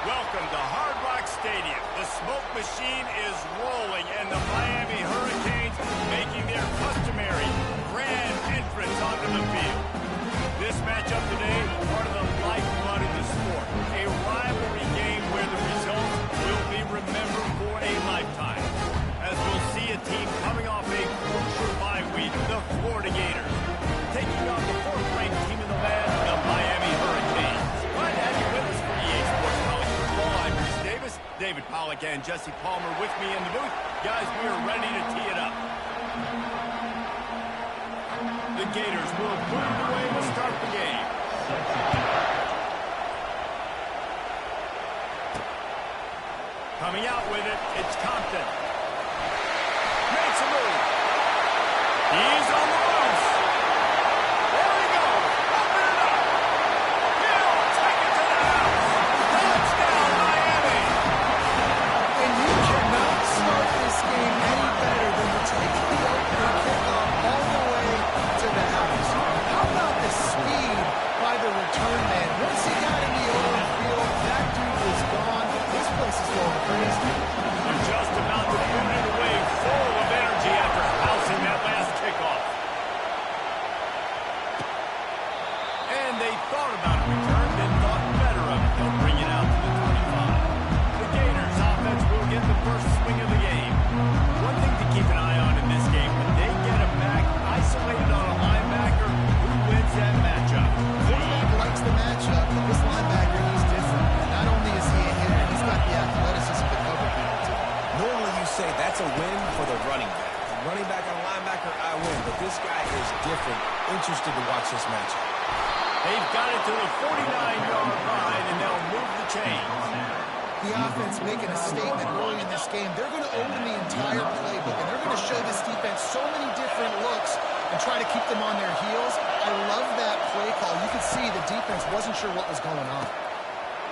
Welcome to Hard Rock Stadium. The smoke machine is rolling, and the Miami Hurricanes making their customary grand entrance onto the field. This matchup today, part of the lifeblood of the sport. A rivalry game where the results will be remembered for a lifetime. As we'll see a team coming off a crucial bye week, the Florida Gators, taking on the fourth-ranked team in the land, the Miami Hurricanes. Glad to have you with us for EA Sports College Football. I'm Chris Davis, David Pollack, and Jesse Palmer with me in the booth. Guys, we are ready to tee it up. The Gators will put it away to start the game. Coming out with it, it's Compton. Makes a move. He's on the loose. There he goes. Open it up. He'll take it to the house. Touchdown, Miami. And you cannot start this game any better than to take the opening kickoff all the way to the house. How about the speed by the return man? Once he got in the open field, that dude was gone. This place is going crazy. They're just about to put it away, full of energy after housing that last kickoff. And they thought about a return, then thought better of it. They'll bring it out to the 25. The Gators offense will get the first swing of the game. One thing to keep an eye on in this game, when they get a back isolated on a linebacker, who wins that matchup? Quarterback likes the matchup, but this linebacker, he's different. And not only is he a hitter, he's got the athleticism to cover people too. Normally you say that's a win for the running back. Running back on linebacker, I win. But this guy is different. Interested to watch this matchup. They've got it to the 49-yard line, and they'll move the chains. The offense making a statement early in this game. They're going to open the entire playbook, and they're going to show this defense so many different looks and try to keep them on their heels. I love that play call. You could see the defense wasn't sure what was going on.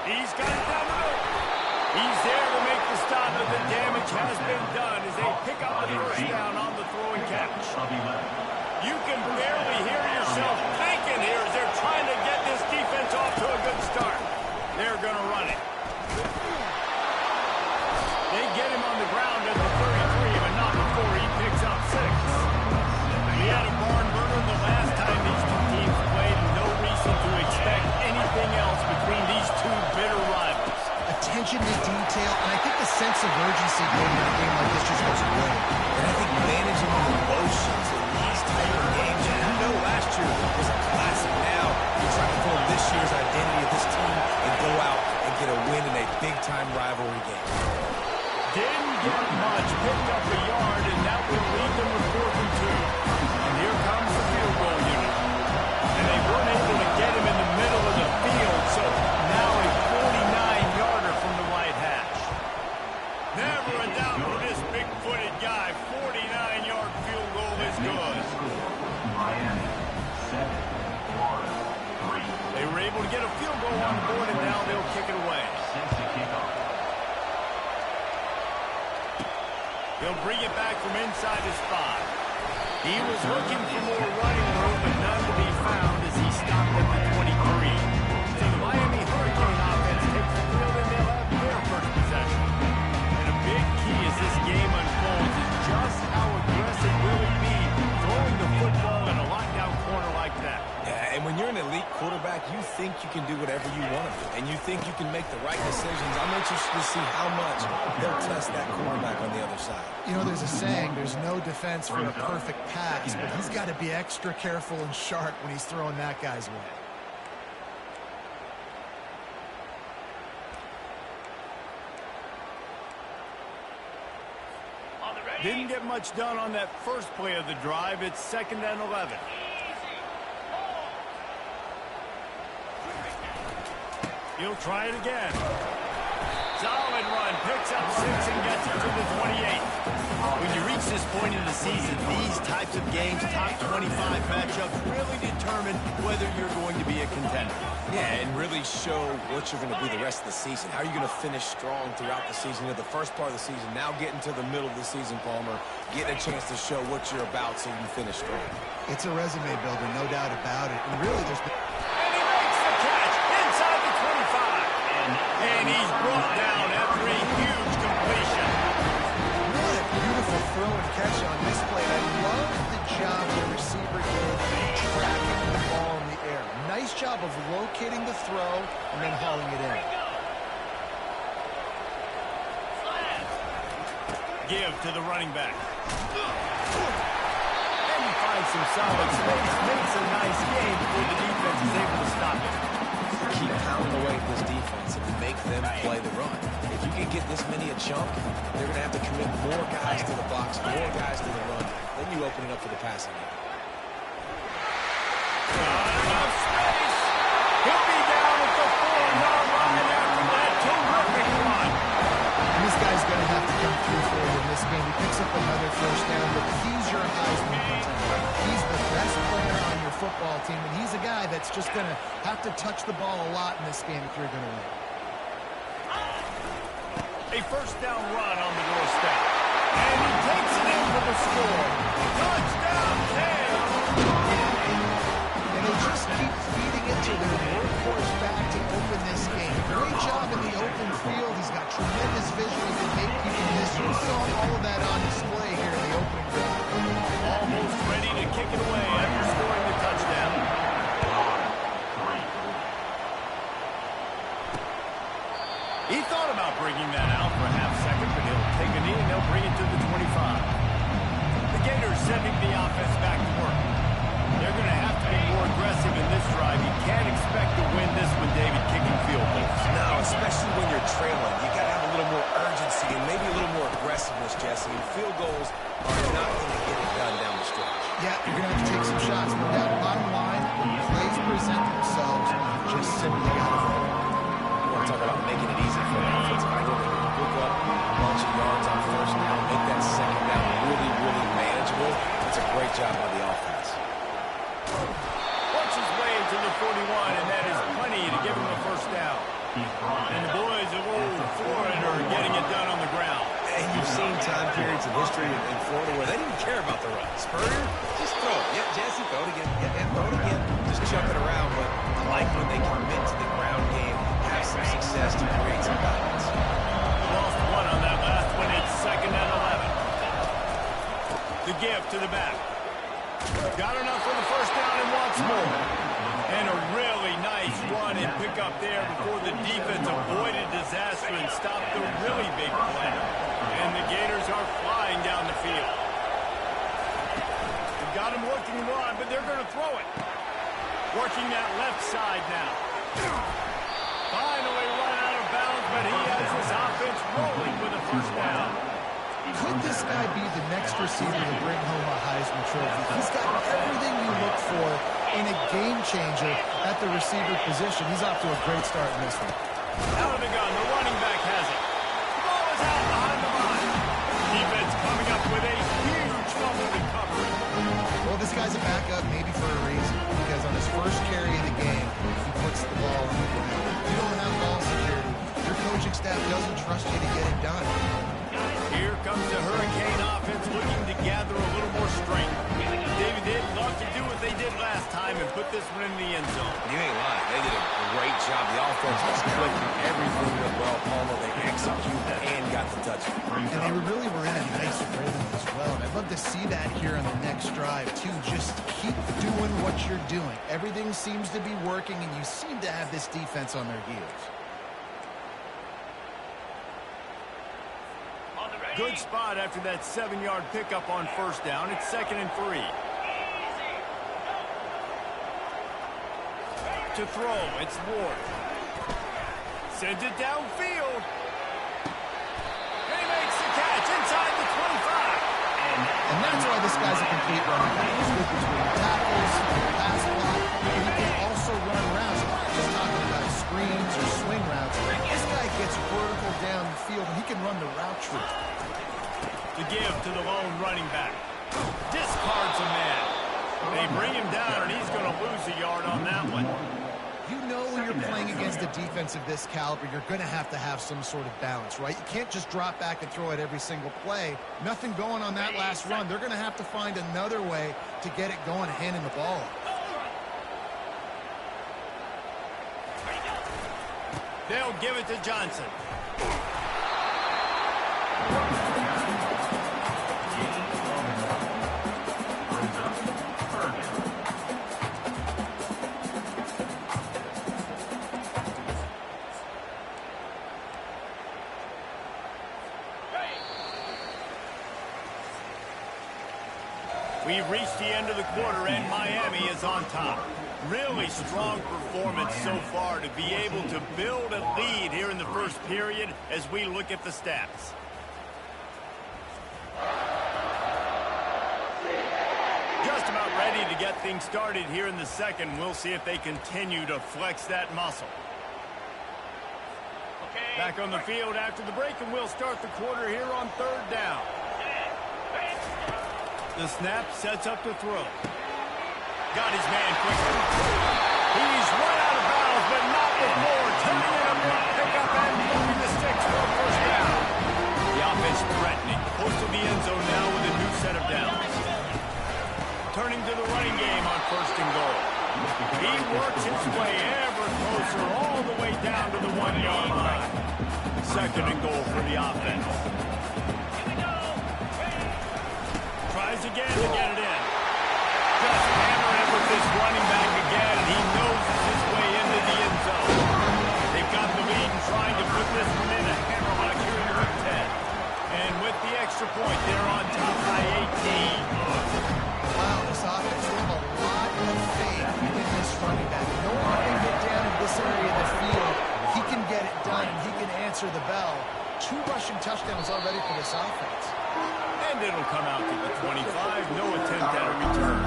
He's got it down the middle. He's there to make the stop, but the damage has been done as they pick up the first down on the throw and catch. You can barely hear yourself thinking here as they're trying to get this defense off to a good start. They're going to run it. They get him on the ground at the 33, but not before he picks up 6. We had a barn burner the last time these two teams played, and no reason to expect anything else between these two bitter rivals. Attention to detail, and I think the sense of urgency going into a game like this just looks great. And I think managing the emotions in these type of games, and you know last year was a classic. Now you're trying to form this year's identity of this team and go out and get a win in a big-time rivalry game. Didn't get much, picked up a yard, and that will leave them with 4th and 2. And here comes the field goal unit. And they weren't able to get him in the middle of the field, so now a 49-yarder from the right hash. Never a doubt for this big-footed guy. 49-yard field goal is good. Miami, 7, Florida, 3. They were able to get a field goal on the board, and now they'll kick it away. Since the kickoff. He'll bring it back from inside his 5. He was looking for more running room, but none to be found as he stopped at the 23. So the Miami Hurricane offense takes the field, and they'll have their first possession. And a big key as this game unfolds is just how aggressive will he be throwing the football in a lockdown corner like that. Yeah, and when you're an elite quarterback, you think you can do whatever you want to do, and you think you can make the right decisions. I'm interested to see how much they'll test that quarterback on the other side. You know, there's a saying, there's no defense for a perfect pass, but he's got to be extra careful and sharp when he's throwing that guy's way. Didn't get much done on that first play of the drive. It's 2nd and 11. He'll try it again. Solid run, picks up 6 and gets it to the 28. When you reach this point in the season, these types of games, top 25 matchups, really determine whether you're going to be a contender. Yeah, and really show what you're going to be the rest of the season. How are you going to finish strong throughout the season? You know, the first part of the season, now getting to the middle of the season, Palmer, getting a chance to show what you're about so you can finish strong. It's a resume builder, no doubt about it. And really, there's been... And he makes the catch inside the 25. And he he's brought down after a huge completion. What a beautiful throw and catch on this play. I love the job the receiver did tracking the ball in the air. Nice job of locating the throw and then hauling it in. Give to the running back. And he finds some solid space, makes a nice game before the defense is able to stop it. Keep pounding away at this defense and make them play the run. If you can get this many a chunk, they're going to have to commit more guys to the box, more guys to the run. Then you open it up for the passing game. Not enough space. He'll be down at the 4-yard line after that terrific run. And this guy's going to have to come through for you in this game. He picks up another first down, but he's your Heisman contender. He's the best player on your football team, and he's a guy that's just going to have to touch the ball a lot in this game if you're going to win. A first down run on the doorstep. And he takes it in for the score. Touchdown, Cam! And they just keep feeding it to their workhorse back to open this game. Great job in the open field. He's got tremendous vision. He can make people miss. You saw all of that on display here in the opening drive. Almost ready to kick it away after scoring the touchdown. He thought about bringing that out for a half second, but he'll take a knee and they'll bring it to the 25. The Gators sending the offense back to work. They're going to have to be more aggressive in this drive. You can't expect to win this one, David, kicking field goals. No, especially when you're trailing. You got to have a little more urgency and maybe a little more aggressiveness, Jesse. And field goals are not going to get it done down the stretch. Yeah, you're going to have to take some shots. No doubt, bottom line, when plays present themselves, just simply got to win. You want to talk about making it easy for the offensive guy. They're going to pick up a bunch of yards on first down, make that second down really, really manageable. That's a great job by the offense. Works his way to the 41, and that is plenty to give him a first down. And the boys of Old Florida are getting it done on the ground. And you've seen time periods in history in Florida where they didn't care about the run. Spurrier, just throw it. Yep, Jesse, throw it again. Yep, throw it again. Just chuck it around. But I like when they commit to the ground game, have some success to create some balance. Lost one on that last one. It's 2nd and 11. The give to the back. Got enough for the first down and wants more. And a really nice run and pick up there before the defense avoided disaster and stopped the really big play. And the Gators are flying down the field. They've got him looking to run, but they're going to throw it. Working that left side now. Finally run out of bounds, but he has his offense rolling with a first down. Could this guy be the next receiver to bring home a Heisman Trophy? He's got everything you look for in a game changer at the receiver position. He's off to a great start in this one. Out of the gun, the running back has it. The ball is out behind the line. Defense coming up with a huge fumble recovery. Well, this guy's a backup maybe for a reason, because on his first carry of the game, he puts the ball on the ground. You don't have ball security. Your coaching staff doesn't trust you to get it done. Here comes the Hurricane offense looking to gather a little more strength. David, they'd love to do what they did last time and put this one in the end zone. You ain't lying. They did a great job. The offense was clicking. Everything went well. Palmer, they executed and got the touchdown. And they really were in a nice rhythm as well. And I'd love to see that here on the next drive, too. Just keep doing what you're doing. Everything seems to be working, and you seem to have this defense on their heels. Good spot after that 7-yard pickup on first down. It's 2nd and 3. To throw, it's Ward. Sends it downfield. And he makes the catch inside the 25. And that's why this guy's a complete running back. He's good between tackles, pass block, and he can also run routes. I'm not just talking about screens or swing routes. This guy gets vertical down the field, and he can run the route tree. To give to the lone running back. Discards a man. They bring him down, and he's going to lose a yard on that one. You know when you're playing against a defense of this caliber, you're going to have some sort of balance, right? You can't just drop back and throw it every single play. Nothing going on that last run. They're going to have to find another way to get it going and handing the ball. They'll give it to Johnson. We've reached the end of the quarter, and Miami is on top. Really strong performance so far to be able to build a lead here in the first period as we look at the stats. Just about ready to get things started here in the second. We'll see if they continue to flex that muscle. Back on the field after the break, and we'll start the quarter here on third down. The snap sets up to throw. Got his man quickly. He's run out of bounds, but not before. Turning in a block pickup and moving the sticks for a first down. The offense threatening. Close to the end zone now with a new set of downs. Turning to the running game on first and goal. He works his way ever closer all the way down to the 1-yard line. Second and goal for the offense. Tries again to get it in. Just hammer it with this running back again, and he noses his way into the end zone. They've got the lead and trying to put this one in a hammerlock here in week 10. And with the extra point, they're on top by 18. Wow, this offense, they have a lot of faith in this running back. No one can get down in this area of the field. He can get it done, and he can answer the bell. 2 rushing touchdowns already for this offense. And it'll come out to the 25. No attempt at a return.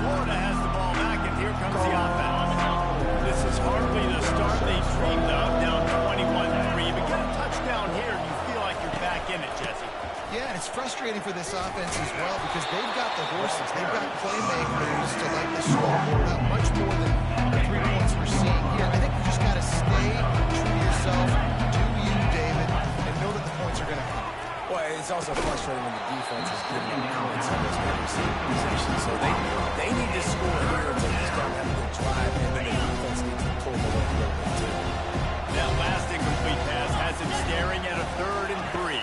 Florida has the ball back, and here comes the offense. This is hardly the start they dreamed of, down 21-3. But get a touchdown here, and you feel like you're back in it, Jesse. Yeah, and it's frustrating for this offense as well because they've got the horses. They've got playmakers to light the scoreboard up much more than the 3 points we're seeing here. I think you just got to stay true to yourself, do you, David, and know that the points are going to come. Well, it's also frustrating when the defense is giving them points on those wide receiver positions. So they need to score here to start having a drive, and then the defense needs to pull the way too. That last incomplete pass has him staring at a 3rd and 3.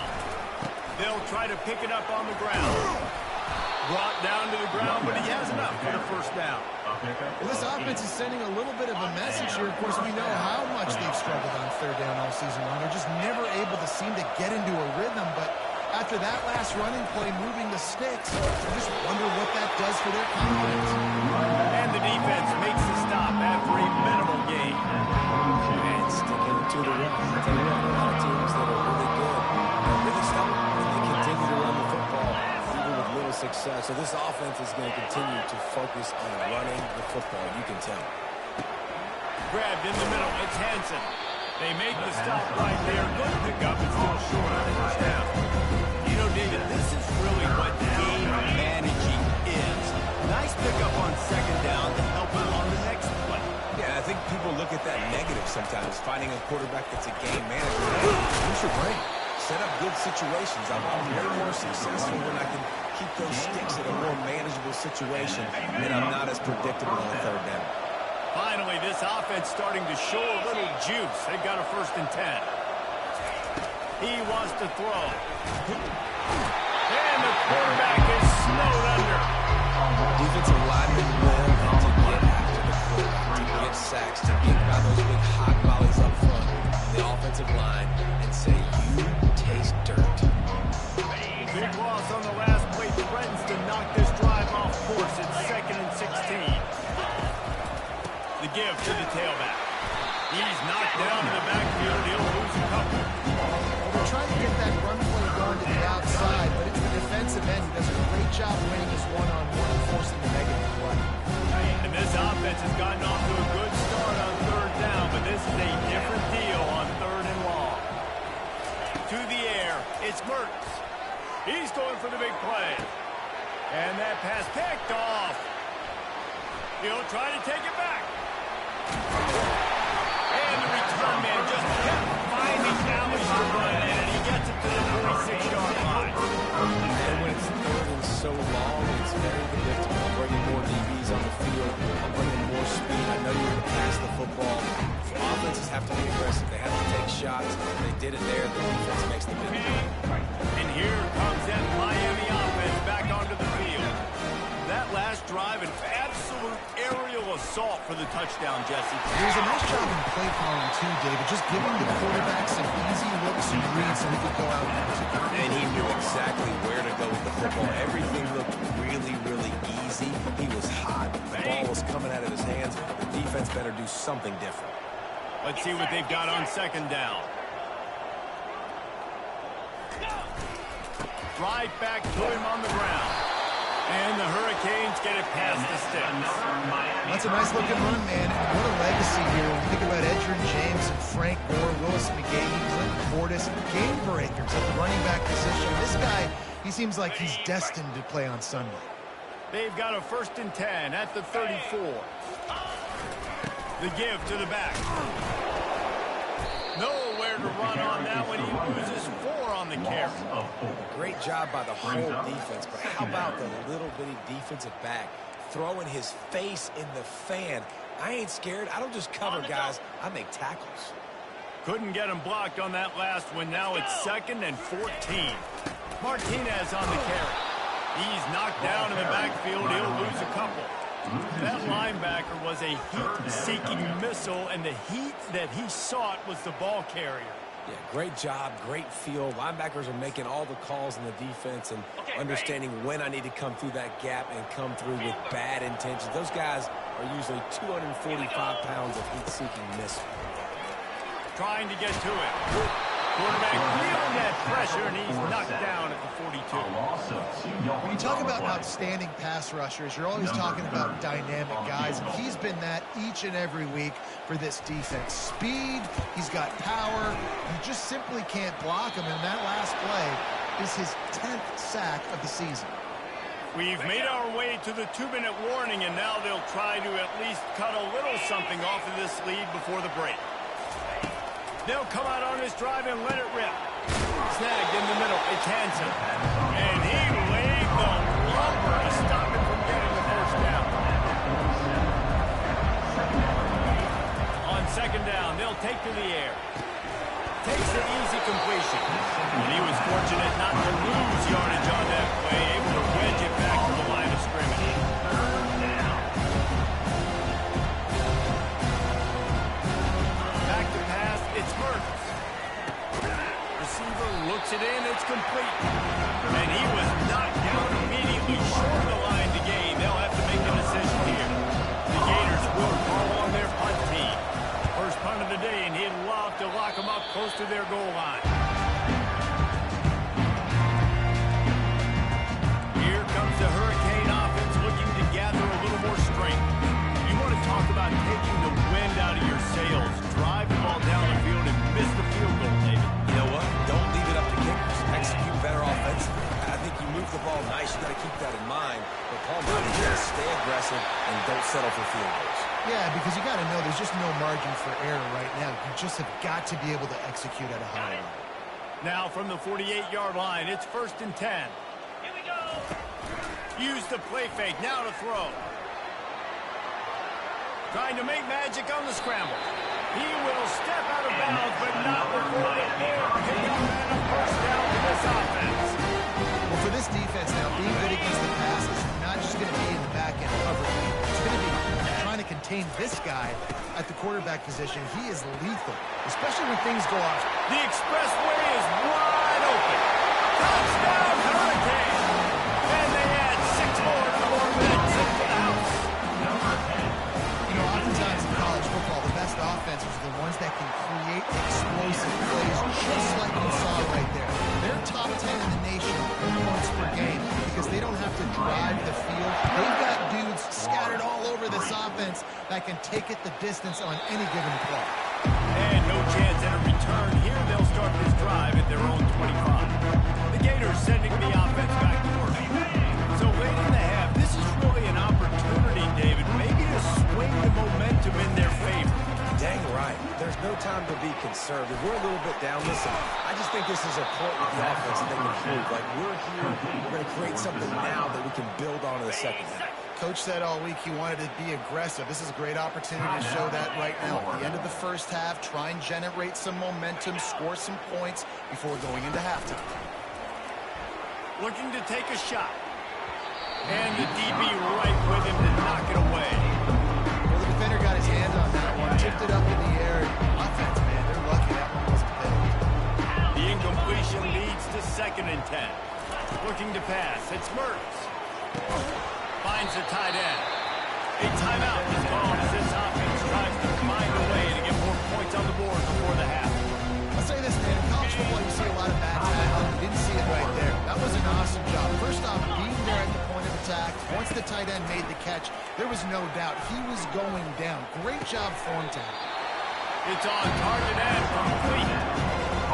They'll try to pick it up on the ground. Brought down to the ground, but he has enough for the first down. Well, this offense is sending a little bit of a message here. Of course, we know how much they've struggled on 3rd down all season long. They're just never able to seem to get into a rhythm. But after that last running play, moving the sticks, I just wonder what that does for their confidence. And the defense makes the stop after a minimal gain. And sticking to the run. I tell you what, a lot of teams that are really good are really stubborn, and they continue to run the football even with little success. So this offense is going to continue to focus on running the football. You can tell. Grabbed in the middle. It's Hansen. They make the stop right there. Good pickup. It's still short on the first down. You know, David, this is really what game managing is. Nice pickup on 2nd down to help him on the next play. Yeah, I think people look at that negative sometimes, finding a quarterback that's a game manager. Use your brain. Set up good situations. I'm way more successful when I can keep those sticks in a more manageable situation, and I'm not as predictable on 3rd down. Finally, this offense starting to show a little juice. They've got a 1st and 10. He wants to throw. And the quarterback is snowed under. Defensive linemen will to get after the quarterback, to get sacks, to get by those big hot volleys up front on the offensive line and say, you taste dirt. Big loss on the last play. Threatens to knock this drive off course. It's 2nd and 16. The give to the tailback. He's knocked down in the backfield. He'll lose a couple. Well, they're trying to get that run play going to the outside, but it's the defensive end who does a great job winning his one-on-one and forcing the negative play. And this offense has gotten off to a good start on 3rd down, but this is a different deal on 3rd and long. To the air, it's Mertz. He's going for the big play. And that pass picked off. He'll try to take it back. And the return man just kept finding alleys to run in, and he gets it to the 46-yard line. And when it's 3rd and so long, it's very predictable. I'm bringing more DBs on the field. I'm bringing more speed. I know you're going to pass the football. So offenses have to be aggressive. did it there. The defense makes the big play. And here comes that Miami offense back onto the field. That last drive, an absolute aerial assault for the touchdown, Jesse. There's a nice job in play calling too, David, just giving the quarterback some easy looks and reads so he could go out and execute. And he knew exactly where to go with the football. Everything looked really, really easy. He was hot. The ball was coming out of his hands. The defense better do something different. Let's see what they've got on second down. Right back to him on the ground. And the Hurricanes get it past the sticks. That's a nice-looking run, man. And what a legacy here. When you think about Edgerrin James and Frank Gore, Willis McGahee, Clinton Portis, game breakers at the running back position. This guy, he seems like he's destined to play on Sunday. They've got a 1st and 10 at the 34. The give to the back. Nowhere to run on that one. He loses 4 on the carry. Great job by the whole defense, but how about the little bitty defensive back throwing his face in the fan? I ain't scared. I don't just cover guys. I make tackles. Couldn't get him blocked on that last one. Now it's 2nd and 14. Martinez on the carry. He's knocked down in the backfield. He'll lose a couple. That linebacker was a heat-seeking missile, and the heat that he sought was the ball carrier. Yeah, great job, great feel. Linebackers are making all the calls in the defense and understanding when I need to come through that gap and come through with bad intentions. Those guys are usually 245 pounds of heat-seeking missile. Trying to get to it. Quarterback feeling that pressure, and he's knocked down at the 42. When you talk about outstanding pass rushers, you're always talking about dynamic guys, and he's been that each and every week for this defense. Speed, he's got power, you just simply can't block him, and that last play is his 10th sack of the season. We've made our way to the 2-minute warning, and now they'll try to at least cut a little something off of this lead before the break. They'll come out on this drive and let it rip. Snagged in the middle. It's Hansen. And he laid the lumber to stop him from getting the 1st down. On 2nd down, they'll take to the air. Takes the easy completion. And he was fortunate not to lose yardage on that play, able to wedge it back to the line of scrimmage. Back to pass, it's Mertz. Receiver looks it in, it's complete. And he was knocked down immediately short of the line to gain. They'll have to make a decision here. The Gators will call on their punt team. First punt of the day, and he'd love to lock them up close to their goal line. Here comes the Hurricane offense looking to gather a little more strength. You want to talk about taking the wind out of your sails. Drive the ball down the field and miss the field goal, David. You know what? Don't leave it up to kickers. Execute better offensively. I think you move the ball nice. You got to keep that in mind. But Paul Martin just stay aggressive and don't settle for field goals. Yeah, because you got to know there's just no margin for error right now. You just have got to be able to execute at a high level. Now from the 48-yard line, it's 1st and 10. Here we go. Use the play fake. Now to throw. Trying to make magic on the scramble. He will step out of bounds, but not before the pick up and a 1st down to this offense. Well, for this defense now, being good against the pass is not just going to be in the back end covering. It's going to be trying to contain this guy at the quarterback position. He is lethal, especially when things go off. The expressway is wide open. Touchdown, Hurricane! And they add 6 more to the 4 minutes into the house. You know, oftentimes in college football, the best offenses are the ones that can create explosive plays, just like you saw right there. They're top 10 in the nation in points per game because they don't have to drive the field. They've got dudes scattered all over this offense that can take it the distance on any given play. And no chance at a return here. They'll start this drive at their own 25. The Gators sending the offense back to work. So late in the half, this is really an opportunity, David, maybe to swing the momentum in their favor. Dang right. There's no time to be conservative. We're a little bit down. Listen, I just think this is a point with the offense that they can prove. Like, we're here, we're going to create something now that we can build on in the second half. Coach said all week he wanted to be aggressive. This is a great opportunity to show that right now. At the end of the first half, try and generate some momentum, score some points before going into halftime. Looking to take a shot. And the DB right with him to knock it away. Well, the defender got his hand on that one, tipped it up in the air. Offense, man, they're lucky that one wasn't big. The incompletion leads to 2nd and 10. Looking to pass. It's Mertz. Finds the tight end. A timeout is called as this offense tries to find a way to get more points on the board before the half. I'll say this, man. In college football, you see a lot of bad tackling. You didn't see it right there. That was an awesome job. First off, being there at the point of attack. Once the tight end made the catch, there was no doubt he was going down. Great job form tackle. It's on target and complete.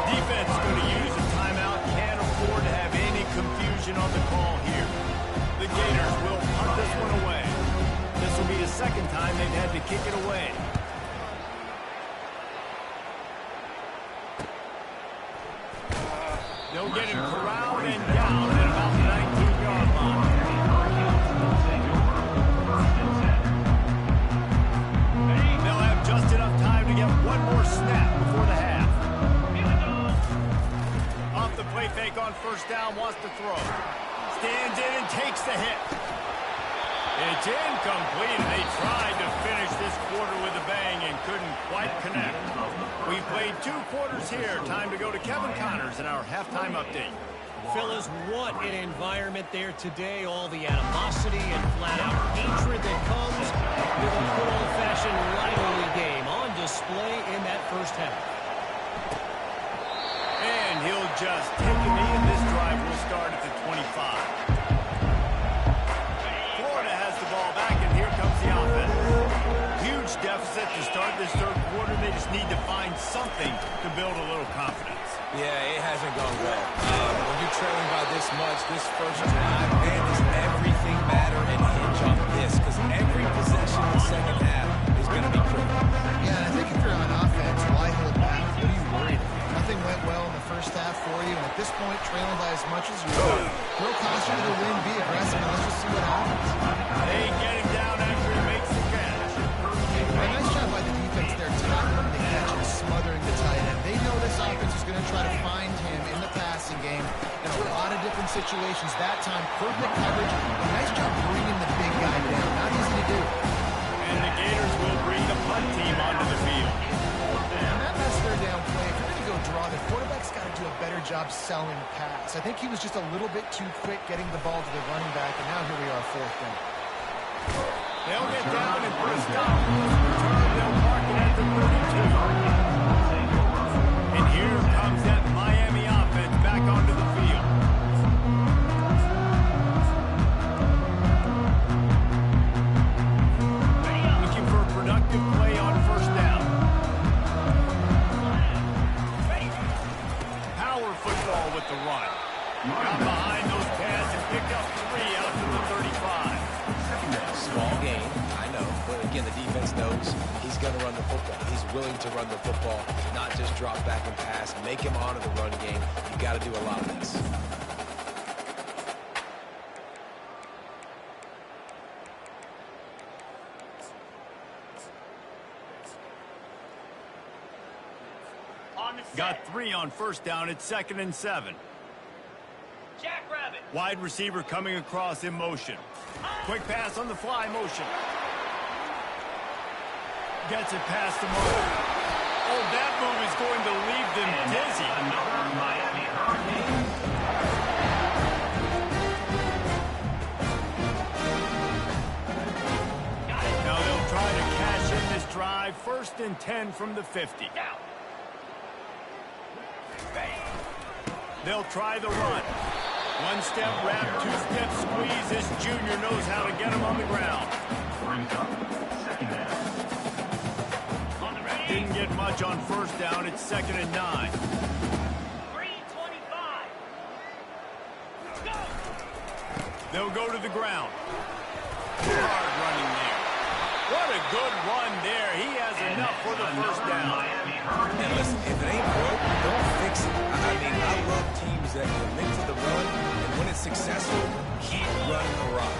Defense going to use a timeout. Can't afford to have any confusion on the call here. The Gators will punt this one away. This will be the 2nd time they've had to kick it away. They'll get him corralled and down at about the 19-yard line. They'll have just enough time to get one more snap before the half. Off the play fake on 1st down, wants to throw. Stands in and takes the hit. It's incomplete. They tried to finish this quarter with a bang and couldn't quite connect. We played 2 quarters here. Time to go to Kevin Connors in our halftime update. Fellas, what an environment there today. All the animosity and flat-out hatred that comes with a good old-fashioned rivalry game on display in that first half. And he'll just take a knee, and this drive will start at the 25. Florida has the ball back, and here comes the offense. Huge deficit to start this 3rd quarter. They just need to find something to build a little confidence. Yeah, it hasn't gone well. When you're trailing by this much, this first drive, man, does everything matter and hinge on this? Because every possession in the 2nd half is going to be critical. Yeah, and I think if you're on offense, why hold back? What are you worried about? Nothing went well in the first half for you, and at this point, trailing by as much as you are. Throw caution to the wind, be aggressive, and let's just see what happens. They get him down after he makes the catch. A nice job by the defense there, tackling the catch and smothering the tight end. They know this offense is going to try to find him in the passing game in a lot of different situations. That time, perfect coverage. A nice job bringing the big guy down. Not easy to do. And the Gators will bring the punt team onto the field. And that mess their down play, if you're going to go draw, the quarterback's got to do a better job selling pass. I think he was just a little bit too quick getting the ball to the running back, and now here we are, 4th down. They'll get down and put a stop. They'll park it at the 32. And here comes that Miami offense back onto the field. Looking for a productive play on 1st down. Power football with the run. Got behind those pads and picked up 3 out to the 35. Small game, I know, but again, the defense knows he's going to run the football. He's willing to run the football, not just drop back and pass, make him honor the run game. You've got to do a lot of this. Got 3 on 1st down. It's 2nd and 7. Jackrabbit. Wide receiver coming across in motion. Quick pass on the fly motion. Gets it past the mark. Oh, that move is going to leave them dizzy. Another Miami Hurricane. Now they'll try to cash in this drive. 1st and 10 from the 50. They'll try the run. 1-step wrap, 2-step squeeze. This junior knows how to get him on the ground. Brings up 2nd down. Didn't get much on 1st down. It's 2nd and 9. 3:25. Go. They'll go to the ground. Hard running there. What a good run there. He has enough for the 1st down. And listen, if it ain't broke, don't fix it. I mean, I love teams that commit to the run, and when it's successful, keep running the rock.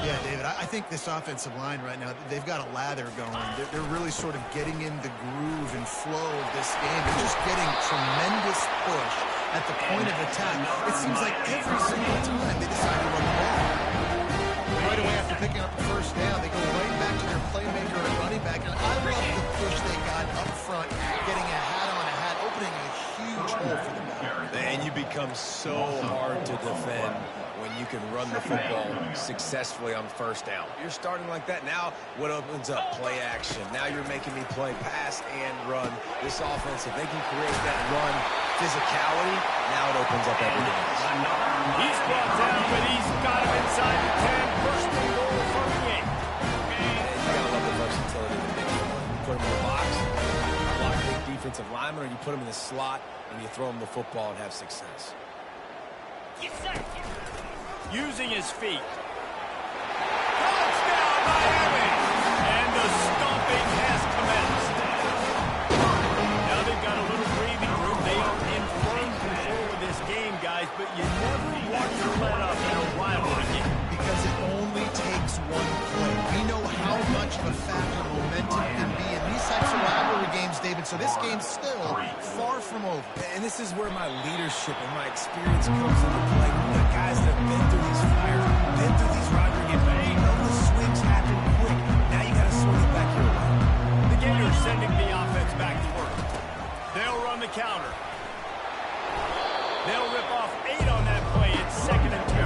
Yeah, David, I think this offensive line right now, they've got a lather going. They're really sort of getting in the groove and flow of this game. They're just getting tremendous push at the point of attack. It seems like every single time they decide to run the ball. Right away after picking up the first down, they go right back to their playmaker and running back. And I love the push they got up front, getting a hat on a hat, opening a huge hole for the back. And you become so hard to defend when you can run the football successfully on first down. You're starting like that. Now what opens up? Play action. Now you're making me play pass and run. This offense, if they can create that run physicality, now it opens up everything else. He's brought down, but he's got him inside the 10. First and goal from the 8. You gotta love the versatility of the big one. You put him in the box, block big defensive lineman, or you put him in the slot and you throw him the football and have success. Using his feet. Touchdown, Miami! And the stomping has commenced. Now they've got a little breathing room. They are in firm control of this game, guys, but you never want to let up in a rivalry game. Because it only takes one play. We know how much of a factor momentum can be in these types of rivalry games, David, so this game's still far from over. And this is where my leadership and my experience comes into play. The guys that have been through these fires, been through these rivalry games, they know the swings happen quick. Now you got to swing it back your way. The Gators sending the offense back to work. They'll run the counter. They'll rip off 8 on that play. It's 2nd and 2.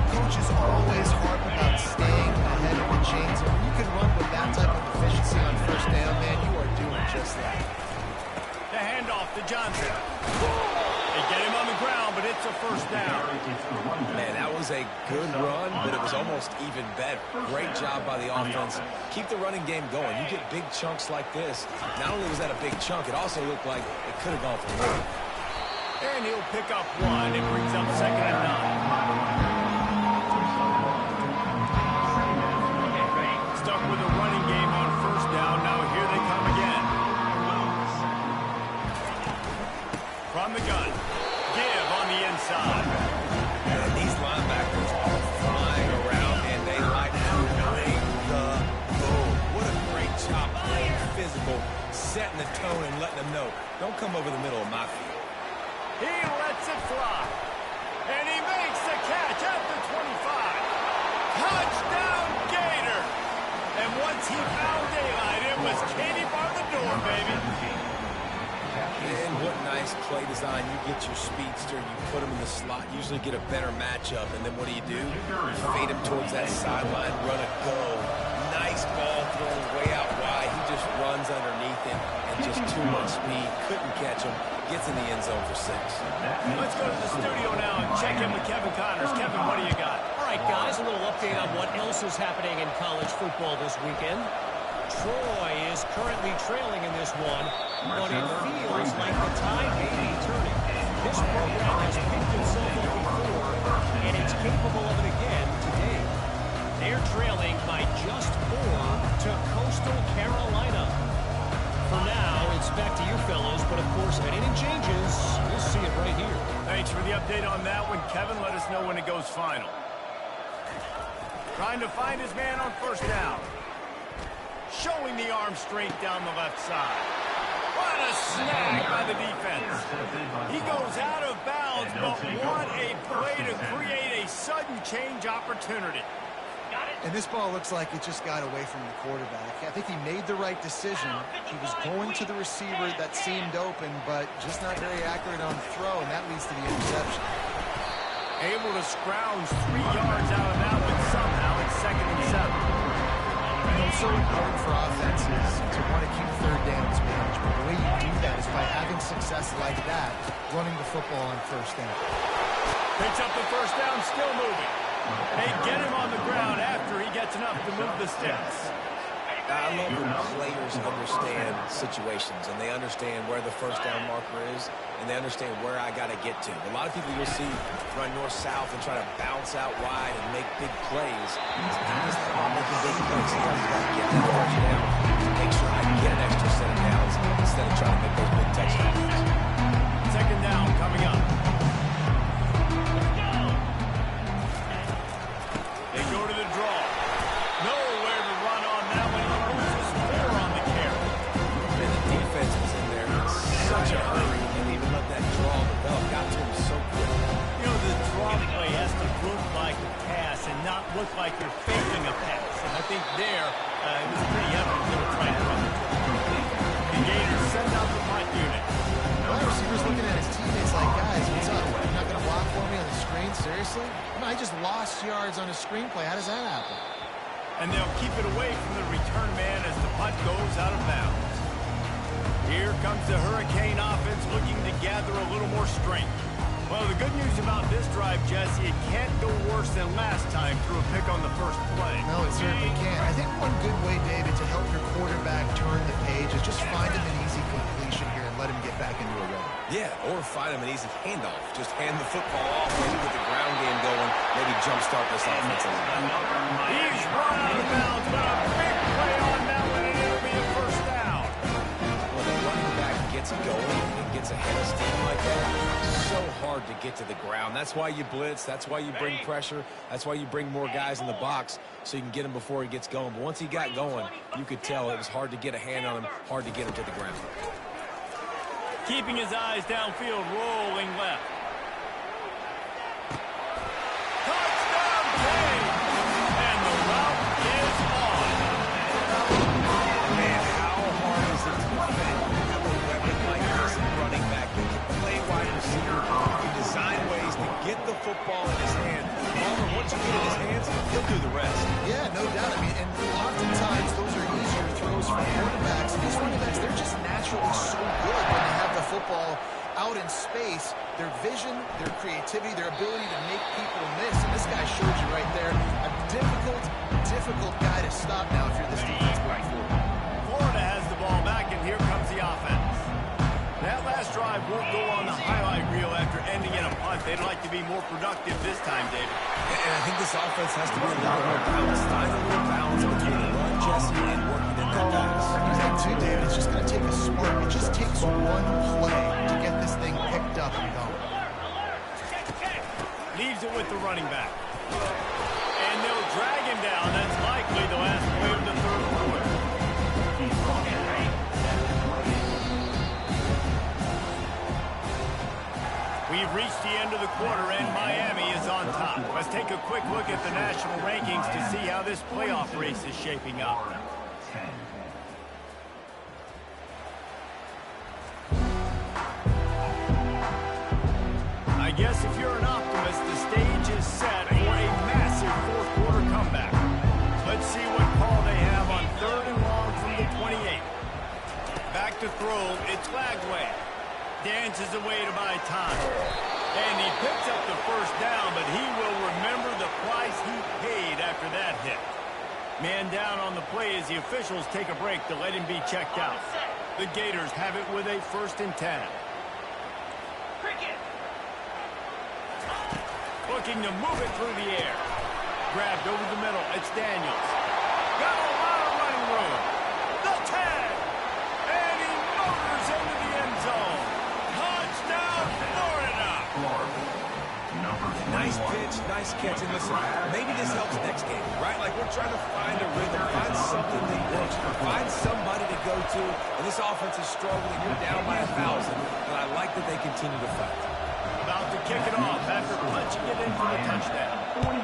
Coaches always harp about staying ahead of the chains, and when you can run with that type of efficiency on first down, man, you are doing just that. The handoff to Johnson. They get him on the ground, but it's a first down. Man, that was a good run, but it was almost even better. Great job by the offense. Keep the running game going. You get big chunks like this. Not only was that a big chunk, it also looked like it could have gone for more. And he'll pick up 1. It brings up 2nd and 9. Stuck with a running game on first down. Now here they come again. From the gun. Give on the inside. And these linebackers are flying around, and they like to bring the boom. What a great job playing physical, setting the tone and letting them know, don't come over the middle of my field. He lets it fly. And he makes the catch at the 25. Touchdown, Gator. And once he found daylight, it was Katie bar the door, baby. And what nice play design. You get your speedster, you put him in the slot, usually get a better matchup, and then what do? You fade him towards that sideline, run a go. Nice ball thrown way out wide. He just runs underneath him, and just too much speed. Couldn't catch him. Gets in the end zone for 6. Let's go to the studio now and check in with Kevin Connors. Kevin, what do you got? All right, guys, a little update on what else is happening in college football this weekend. Troy is currently trailing in this one, but it feels like the tide may be turning. This program has picked itself up before, and it's capable of it again today. They're trailing by just 4 to Coastal Carolina. For now, it's back to you fellows, but of course, if anything changes, you'll see it right here. Thanks for the update on that one, Kevin. Let us know when it goes final. Trying to find his man on first down. Showing the arm straight down the left side. What a snag by the defense. He goes out of bounds, but what a play to create a sudden change opportunity. And this ball looks like it just got away from the quarterback. I think he made the right decision. He was going to the receiver that seemed open, but just not very accurate on the throw, and that leads to the interception. Able to scrounge 3 yards out of that one somehow. It's 2nd and 7. It's so important for offenses to want to keep third downs managed, but the way you do that is by having success like that, running the football on first down. Picks up the first down, still moving. They get him on the ground after he gets enough to move the sticks. I love when players understand situations, and they understand where the first down marker is, and they understand where I got to get to. A lot of people you'll see run north-south and try to bounce out wide and make big plays. It's not about making big plays. Sometimes you got to get that first down to make sure I can get an extra set of downs instead of trying to make those big touchdowns. 2nd down coming up. They go to the draw. like you're faking a pass. And I think there, it was pretty evident they were trying to run the The Gators send out the punt unit. Wide receiver's looking at his teammates like, guys, what's up? You're not going to block for me on the screen? Seriously? I just lost yards on a screenplay. How does that happen? And they'll keep it away from the return man as the punt goes out of bounds. Here comes the Hurricane offense looking to gather a little more strength. Well, the good news about this drive, Jesse, it can't go worse than last time through a pick on the first play. No, it certainly can't. I think one good way, David, to help your quarterback turn the page is just find him an easy completion here and let him get back into a rhythm. Yeah, or find him an easy handoff. Just hand the football off, maybe get the ground game going, maybe jumpstart this offense a little bit. He's run out of bounds, but a big play on that one, and it'll be a first down. When the running back gets going and gets ahead of steam like that, it's so hard to get to the ground. That's why you blitz. That's why you bring pressure. That's why you bring more guys in the box so you can get him before he gets going. But once he got going, you could tell it was hard to get a hand on him, hard to get him to the ground. Keeping his eyes downfield, rolling left. Touchdown, Kane! And the route is on. Man, how hard is it to defend? Have a weapon like this in running back. He can play wide receiver. He can design ways to get the football in his hand. However, once you get it in his hands, he'll do the rest. Yeah, no doubt. I mean, and oftentimes those are easier throws for quarterbacks. And these running backs, they're just naturally so good when they have the football out in space. Their vision, their creativity, their ability to make people miss. And this guy showed you right there a difficult guy to stop now if you're this defense going forward. Florida has the ball back, and here comes the offense. That last drive won't go on the highlight reel after ending in a punt. They'd like to be more productive this time, David. And I think this offense has to be a little more balanced. Find a little balance between the run, Jesse, and working in that pass. I think, too, David, it's just going to take a spark. It just takes one play to get this thing picked up and going. Leaves it with the running back. And they'll drag him down. That's likely the last play of the third quarter. We've reached the end of the quarter, and Miami is on top. Let's take a quick look at the national rankings to see how this playoff race is shaping up. I guess if you're an optimist, the stage is set for a massive fourth-quarter comeback. Let's see what call they have on 3rd and long from the 28. Back to throw, it's Lagway. Dances away to buy time. And he picks up the first down, but he will remember the price he paid after that hit. Man down on the play as the officials take a break to let him be checked out. The Gators have it with a 1st and 10. Looking to move it through the air. Grabbed over the middle. It's Daniels. Got a lot of running room. The tag. And he motors into the end zone. Touchdown, Florida. Nice pitch, nice catch. And listen, maybe this helps next game, right? Like we're trying to find a rhythm, find something that works, find somebody to go to. And this offense is struggling. You're down by 1,000, but I like that they continue to fight. About to kick it off after punching it in for the touchdown. 42,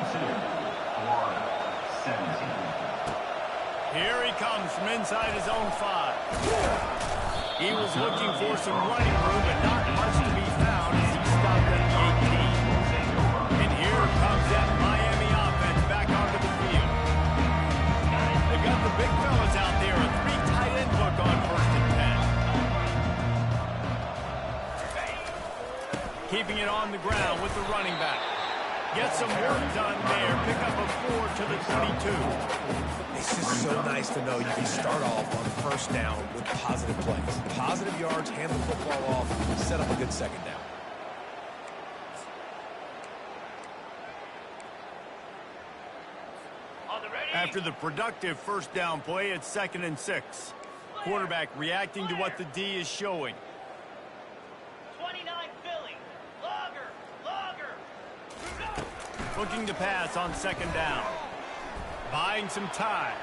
Florida, 17. Here he comes from inside his own 5. He was looking for some running room, but not much to be found as he stopped at the 18. And here comes that Miami offense back onto the field. They've got the big fellas out there, a 3 tight end look on 1st and 10. Keeping it on the ground with the running back. Get some work done there. Pick up a 4 to the 22. It's just so nice to know you can start off on 1st down with positive plays. Positive yards, hand the football off, set up a good 2nd down. After the productive 1st down play, it's 2nd and 6. Quarterback reacting to what the D is showing. 29 Philly. Logger. Looking to pass on 2nd down. Buying some time.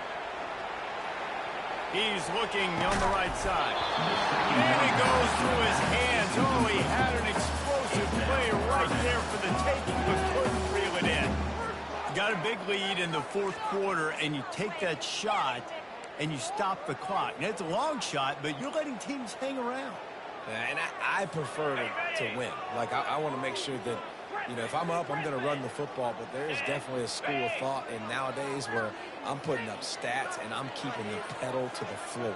He's looking on the right side. And it goes through his hands. Oh, he had an explosive play right there for the taking, but couldn't reel it in. Got got a big lead in the fourth quarter, and you take that shot, and you stop the clock. Now, it's a long shot, but you're letting teams hang around. And I prefer to win. Like, I want to make sure that, you know, if I'm up, I'm going to run the football. But there is definitely a school of thought in nowadays where I'm putting up stats and I'm keeping the pedal to the floor.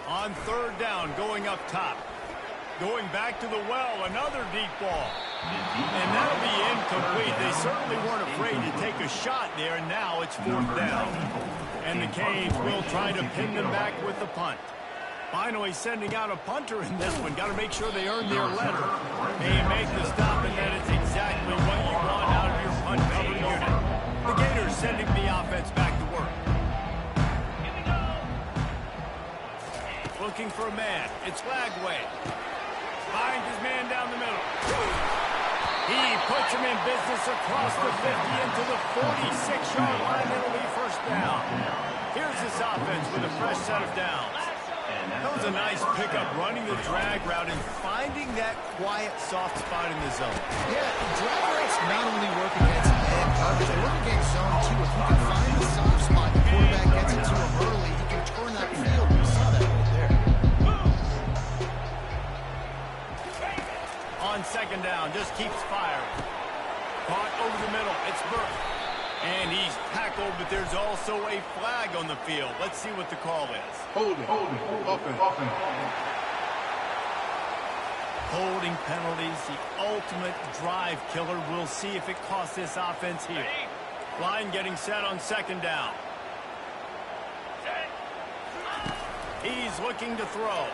On third down, going up top. Going back to the well, another deep ball. And that'll be incomplete. They certainly weren't afraid to take a shot there, and now it's fourth down. And the Canes will try to pin them back with the punt. Finally sending out a punter in this one. Got to make sure they earn their letter. They make the stop, and that is exactly what you want out of your punt cover unit. The Gators sending the offense back to work. Looking for a man. It's Lagway. Finds his man down the middle. He puts him in business across the 50 into the 46-yard line. It'll be first down. Here's this offense with a fresh set of downs. That was a nice pickup, running the drag route and finding that quiet, soft spot in the zone. Yeah, drag routes not only work against man coverage, they work against zone too. If you can find the soft spot, the quarterback gets it to him early, he can turn that field. We saw that right there. On second down, just keeps firing. Caught over the middle. It's Burke. And he's tackled, but there's also a flag on the field. Let's see what the call is. Holding, offense. Holding penalties, the ultimate drive killer. We'll see if it costs this offense here. Line getting set on second down. He's looking to throw.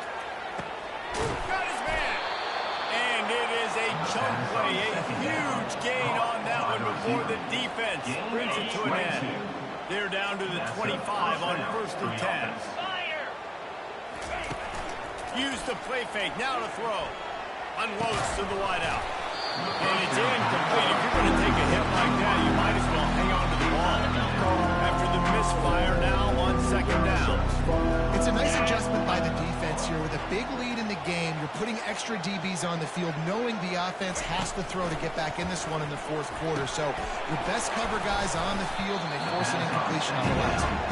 Got his man. And it is a chunk play, a huge gain on that one before the defense brings it to an end. They're down to the 25 on first and 10. Use the play fake, now to throw. Unloads to the wideout. And it's incomplete. If you're going to take a hit like that, you might as well hang on to the ball. After the misfire, now on second down. It's a nice adjustment by the defense here. With a big lead in the game, you're putting extra DBs on the field, knowing the offense has to throw to get back in this one in the fourth quarter. So your best cover guys on the field, and they force an incompletion on the last one.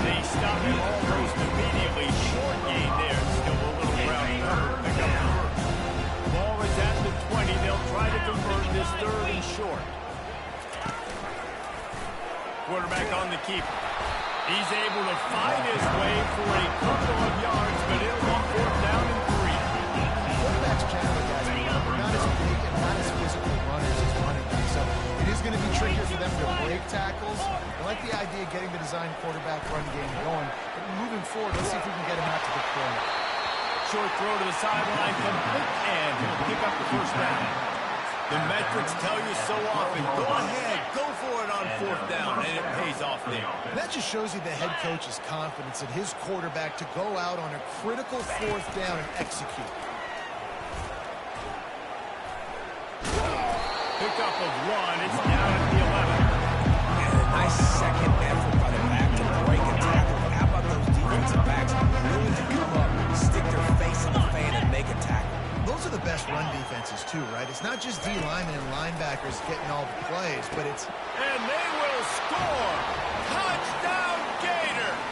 They stop him almost immediately. Short gain there. Still a little ground cover. Pick up the first. Ball is at the 20. They'll try to convert this third and short. Quarterback on the keeper. He's able to find his way for a couple of yards, but it'll be fourth down and 3. Quarterbacks generally, guys, are not as big and not as physical runners as running backs. So it is going to be trickier for them to break tackles. I like the idea of getting the design quarterback run game going. But moving forward, let's see if we can get him out to the corner. Short throw to the sideline, complete, and he'll pick up the first down. The metrics tell you so often, go ahead, go for it on fourth down, and it pays off there. That just shows you the head coach's confidence in his quarterback to go out on a critical fourth down and execute. Pickup of one, it's down at the 11. And a nice second effort by the back to break a tackle. But how about those defensive backs willing to come up, stick their face in the fan, and make a tackle? Those are the best run defenses, too, right? It's not just D-linemen and linebackers getting all the plays, but it's... And they will score! Touchdown, Gators!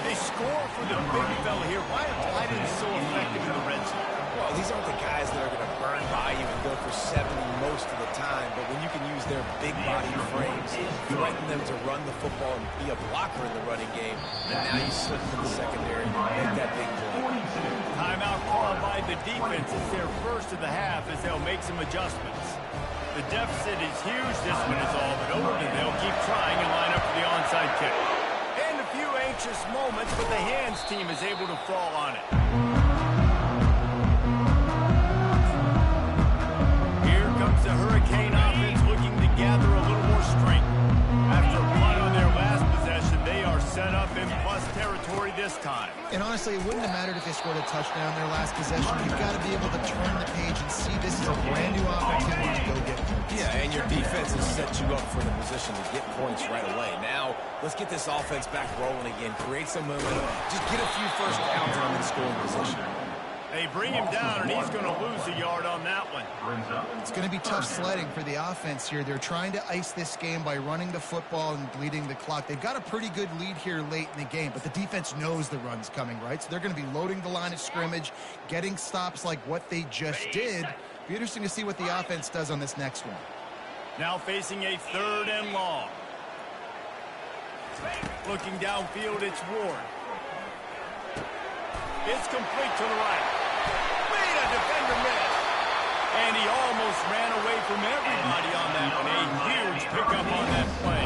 They score for the big fella here. Why are tight ends so effective in the red zone? Well, these aren't the guys that are going to burn by you and go for 70 most of the time, but when you can use their big body frames, threaten them to run the football and be a blocker in the running game, and now you slip into the secondary and make that big play. Timeout called by the defense. It's their first of the half as they'll make some adjustments. The deficit is huge. This one is all but over, and they'll keep trying and line up for the onside kick. And a few anxious moments, but the hands team is able to fall on it. Here comes the Hurricane offense looking to gather a little more strength. After a punt on their last possession, they are set up in plus territory this time. And honestly, it wouldn't have mattered if they scored a touchdown their last possession. You've got to be able to turn the page and see this is a brand new opportunity to go get points. Yeah, and your defense has set you up for the position to get points right away. Now, let's get this offense back rolling again, create some momentum, just get a few first downs and I'm in scoring position. They bring him down, and he's going to lose a yard on that one. It's going to be tough sledding for the offense here. They're trying to ice this game by running the football and bleeding the clock. They've got a pretty good lead here late in the game, but the defense knows the run's coming, right? So they're going to be loading the line of scrimmage, getting stops like what they just did. Be interesting to see what the offense does on this next one. Now facing a 3rd and long. Looking downfield, it's Ward. It's complete to the right. Made a defender miss. And he almost ran away from everybody on that one. A huge pickup on that play.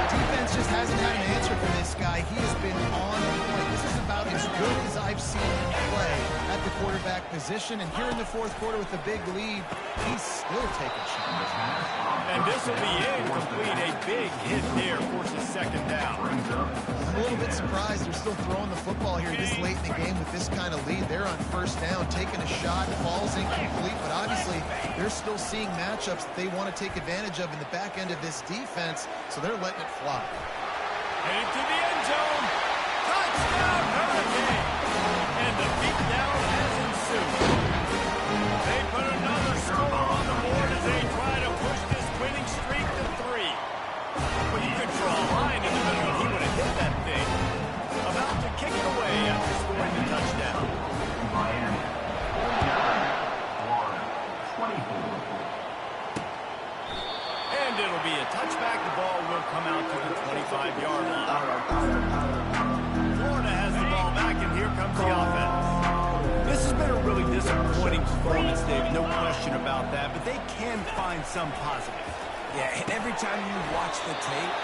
Defense just hasn't had an answer for this guy. He has been on point. This is about as good as I've seen him play at the quarterback position. And here in the 4th quarter with the big lead, he's still taking shots. And this will be incomplete. A big hit there, forces 2nd down. I'm a little bit surprised they're still throwing the football here this late in the game with this kind of lead. They're on 1st down, taking a shot, falls incomplete, but obviously they're still seeing matchups that they want to take advantage of in the back end of this defense, so they're letting it fly. Heading to the end zone. Touchdown, Hurricane. And the beatdown has ensued. They put another score on the board as they try to push this winning streak to 3. Well, you could draw a line in the middle, and he would have hit that thing. About to kick it away after scoring the touchdown. Miami. 24. And it'll be a touchback. The ball will come out to the 25-yard line. Florida has the ball back, and here comes the offense. This has been a really disappointing performance, David, no question about that, but they can find some positive. Yeah, and every time you watch the tape,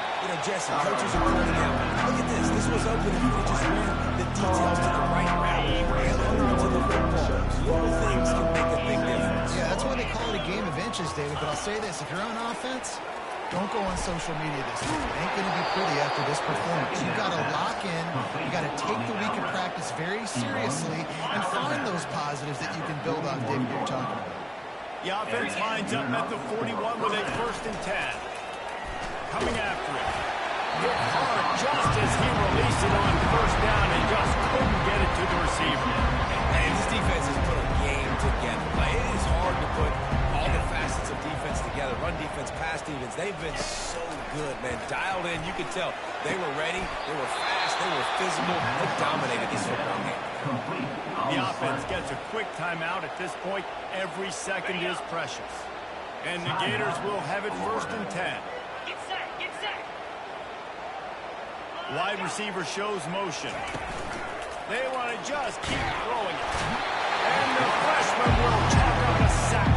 Jesse, coaches are pointing out, look at this. This was open if you would just ran the details to the right route. Ran onto the football. Little things can make a big difference. Yeah, that's why they call it a game of inches, David. But I'll say this, if you're on offense, don't go on social media this week. It ain't going to be pretty after this performance. You've got to lock in. You've got to take the week of practice very seriously and find those positives that you can build on, David, you're talking about. The offense lines up at the 41 with a 1st and 10. Coming after it. Hit hard just as he released it on 1st down and just couldn't get it to the receiver. And this defense has put a game together. Like, it is hard to put all the facets of defense together. Run defense, pass defense. They've been so good, man. Dialed in. You could tell they were ready. They were fast. They were physical. They dominated this football game. The offense gets a quick timeout at this point. Every second is precious. And the Gators will have it 1st and 10. Get set, get set. Wide receiver shows motion. They want to just keep throwing it. And the freshman will chalk up a sack.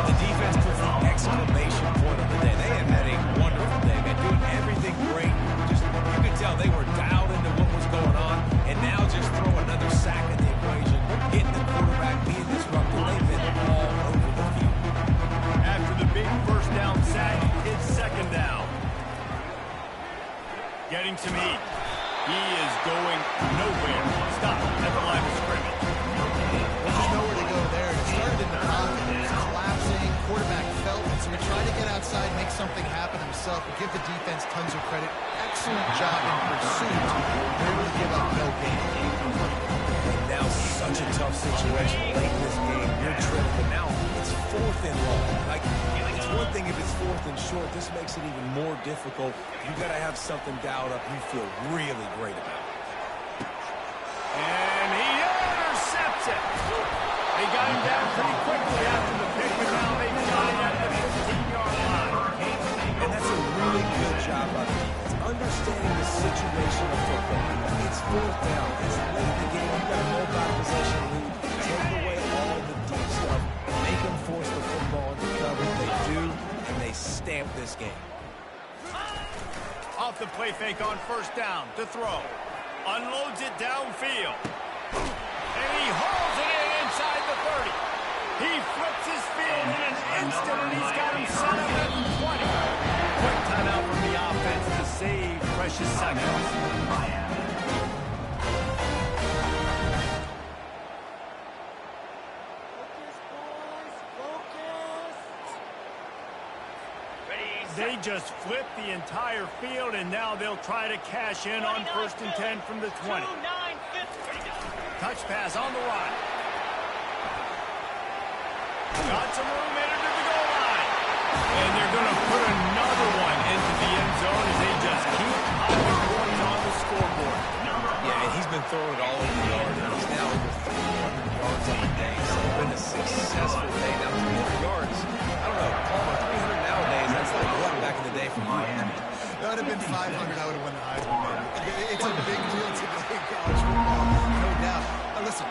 The defense puts the exclamation point on the day. They have had a wonderful day, man. Doing everything great. Just, you could tell they were dialed into what was going on. And now just throw another sack in the equation. Getting the quarterback being disrupted. They've been all over the field. After the big 1st down sack, it's 2nd down. Getting some heat. He is going nowhere. Stop at the line of scrimmage. There's just nowhere to go there. It started in the pocket. It was collapsing. Quarterback felt it, so he tried to get outside, make something happen himself, but give the defense tons of credit. Excellent job in pursuit. They're able to give up no gain. And now such a tough situation late in this game. You're tripping, but now it's 4th and long. Like, it's one thing if it's 4th and short. This makes it even more difficult. You got to have something dialed up you feel really great about. And he intercepts it. They got him down pretty quickly after the pick, but now they've got him at the 15-yard line. And that's a really good job by the defense. Understanding the situation of football. It's 4th down. It's late in the game. You got a multi-possession lead. Take away all the deep stuff. Make them force the football into coverage. They do, and they stamp this game. Off the play fake on 1st down to throw. Unloads it downfield. And he hauls it in inside the 30. He flips his field in an instant, and he's got him set up at the 20. Quick timeout from the offense to save precious seconds. They just flipped the entire field, and now they'll try to cash in on 1st and 10 from the 20. Touch pass on the run. some room into the goal line. And they're going to put another one into the end zone as they just keep popping points on the scoreboard. Yeah, and he's been throwing it all over the yard. He's now over 300 yards on the day. So it's been a successful day. Now, 300 yards, I don't know, Palmer, 300 nowadays, that's like what back in the day for Miami. That would have been 500. I would have won the Heisman. It's a big deal today in college football, no doubt. Now, listen,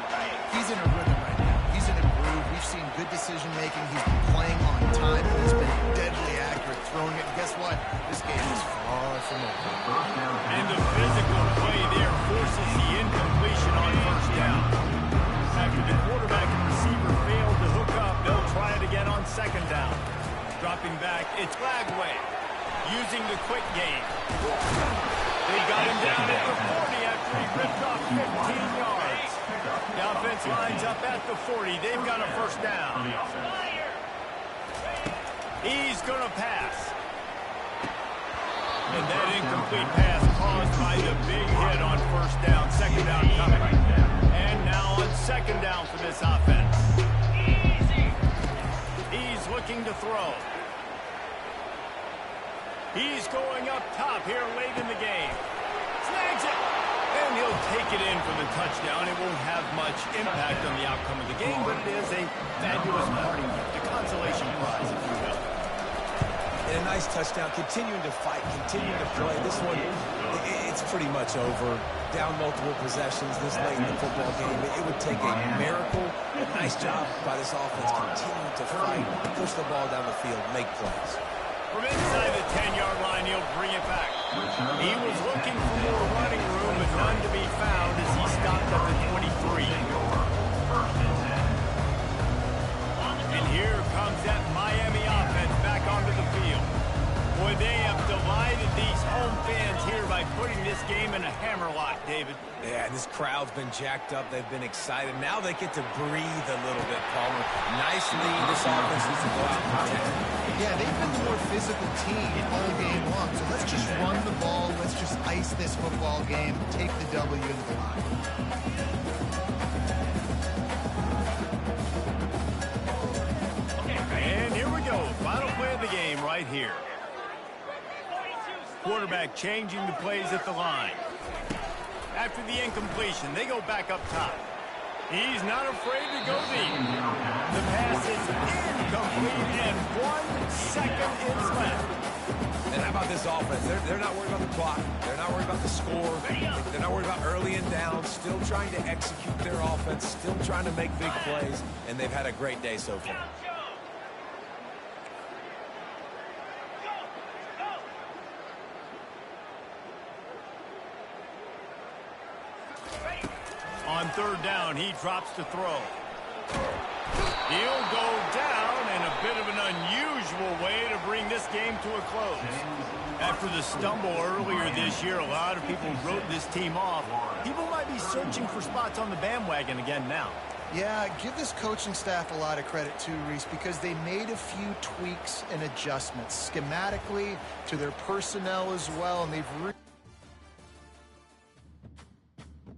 he's in a rhythm right now. He's in a groove. We've seen good decision-making. He's been playing on time. He's been deadly accurate throwing it. And guess what? This game is far from over. And the physical play there forces the incompletion on first down. After the quarterback and receiver failed to hook up, they'll try it again on second down. Dropping back, it's Lagway. Using the quick game. They got him down at the 40 after he ripped off 15 yards. The offense lines up at the 40. They've got a first down. He's going to pass. And that incomplete pass caused by the big hit on first down. Second down coming. And now on second down for this offense. He's looking to throw. He's going up top here late in the game. Snags it. And he'll take it in for the touchdown. It won't have much impact on the outcome of the game, but it is a fabulous parting gift, a consolation prize, if you will. And a nice touchdown, continuing to fight, continuing to play. This one, it's pretty much over. Down multiple possessions this late in the football game. It would take a miracle. A nice job by this offense, continuing to fight, push the ball down the field, make plays. From inside the 10-yard line, he'll bring it back. He was looking for more running room, but none to be found as he stopped at the 23. And here comes that Miami offense back onto the field. Boy, they have delighted these home fans here by putting this game in a hammerlock, David. Yeah, this crowd's been jacked up. They've been excited. Now they get to breathe a little bit, Palmer. Nice lead. This offense needs to go out and protect. Yeah, they've been the more physical team all game long. So let's just run the ball. Let's just ice this football game. Take the W into the line. And here we go. Final play of the game right here. Quarterback changing the plays at the line. After the incompletion, they go back up top. He's not afraid to go deep. The pass is incomplete, and 1 second is left. And how about this offense? They're not worried about the clock. They're not worried about the score. They're not worried about early and down. Still trying to execute their offense. Still trying to make big plays. And they've had a great day so far. On third down, he drops to throw. He'll go down in a bit of an unusual way to bring this game to a close. After the stumble earlier this year, a lot of people wrote this team off. People might be searching for spots on the bandwagon again now. Yeah, give this coaching staff a lot of credit too, Reese, because they made a few tweaks and adjustments schematically to their personnel as well, and they've